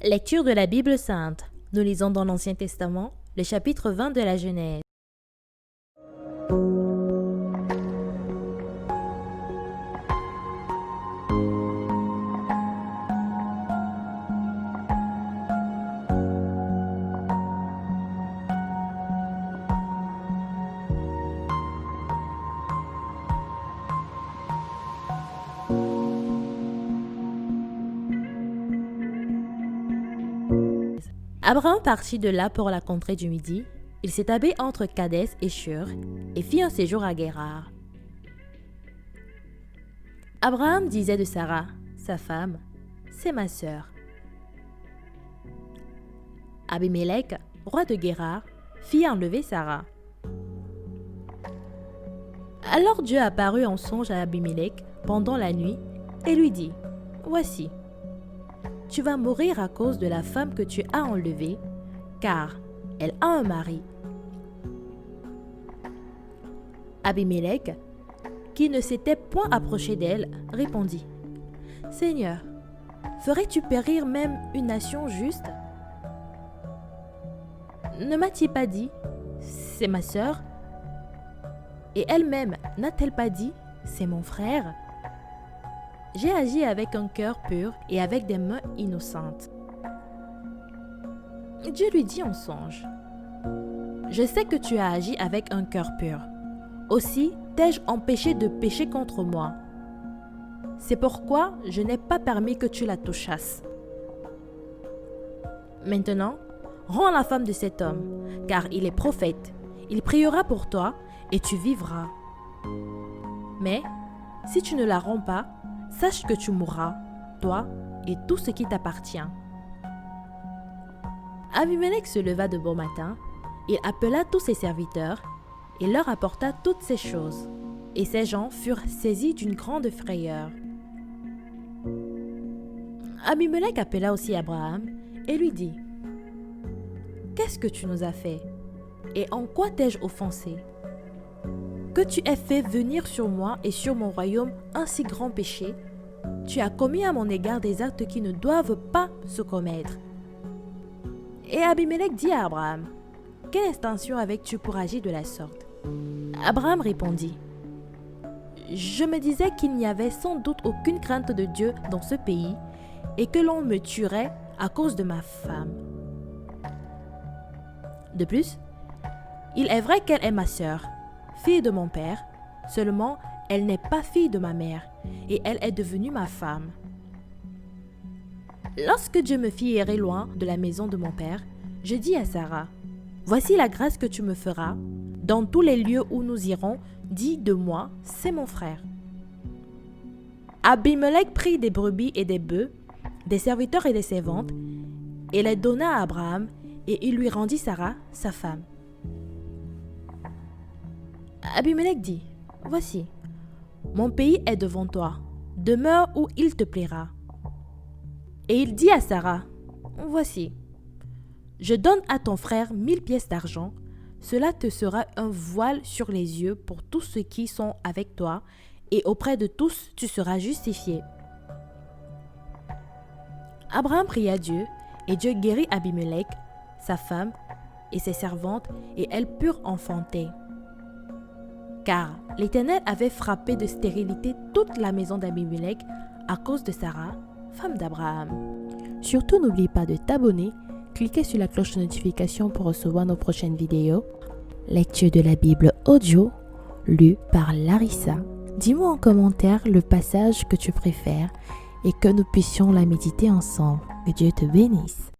Lecture de la Bible sainte. Nous lisons dans l'Ancien Testament, le chapitre 20 de la Genèse. Abraham partit de là pour la contrée du Midi. Il s'établit entre Kadès et Shur et fit un séjour à Guérar. Abraham disait de Sarah, sa femme, « C'est ma sœur. » Abimélec, roi de Guérar, fit enlever Sarah. Alors Dieu apparut en songe à Abimélec pendant la nuit et lui dit, « Voici, tu vas mourir à cause de la femme que tu as enlevée, car elle a un mari. » Abimélec, qui ne s'était point approché d'elle, répondit, « Seigneur, ferais-tu périr même une nation juste? Ne m'a-t-il pas dit, c'est ma sœur? Et elle-même n'a-t-elle pas dit, c'est mon frère? J'ai agi avec un cœur pur et avec des mains innocentes. » Dieu lui dit en songe, « Je sais que tu as agi avec un cœur pur. Aussi t'ai-je empêché de pécher contre moi. C'est pourquoi je n'ai pas permis que tu la touchasses. Maintenant, rends la femme de cet homme, car il est prophète. Il priera pour toi et tu vivras. Mais si tu ne la rends pas, sache que tu mourras, toi et tout ce qui t'appartient. » Abimélec se leva de bon matin, il appela tous ses serviteurs et leur apporta toutes ces choses. Et ces gens furent saisis d'une grande frayeur. Abimélec appela aussi Abraham et lui dit, « Qu'est-ce que tu nous as fait? Et en quoi t'ai-je offensé? Que tu aies fait venir sur moi et sur mon royaume un si grand péché, tu as commis à mon égard des actes qui ne doivent pas se commettre. » Et Abimélec dit à Abraham, « Quelle intention avais-tu pour agir de la sorte? » Abraham répondit, « Je me disais qu'il n'y avait sans doute aucune crainte de Dieu dans ce pays et que l'on me tuerait à cause de ma femme. De plus, il est vrai qu'elle est ma sœur, fille de mon père, seulement elle n'est pas fille de ma mère, et elle est devenue ma femme. Lorsque Dieu me fit errer loin de la maison de mon père, je dis à Sarah, « Voici la grâce que tu me feras. Dans tous les lieux où nous irons, dis de moi, c'est mon frère. » Abimélec prit des brebis et des bœufs, des serviteurs et des servantes, et les donna à Abraham, et il lui rendit Sarah, sa femme. Abimélec dit, « Voici, mon pays est devant toi, demeure où il te plaira. » Et il dit à Sarah, « Voici, je donne à ton frère 1000 pièces d'argent, cela te sera un voile sur les yeux pour tous ceux qui sont avec toi, et auprès de tous tu seras justifié. » Abraham pria Dieu, et Dieu guérit Abimélec, sa femme et ses servantes, et elles purent enfanter. Car l'Éternel avait frappé de stérilité toute la maison d'Abimélec à cause de Sarah, femme d'Abraham. Surtout, n'oublie pas de t'abonner, cliquez sur la cloche de notification pour recevoir nos prochaines vidéos. Lecture de la Bible audio, lue par Larissa. Dis-moi en commentaire le passage que tu préfères et que nous puissions la méditer ensemble. Que Dieu te bénisse.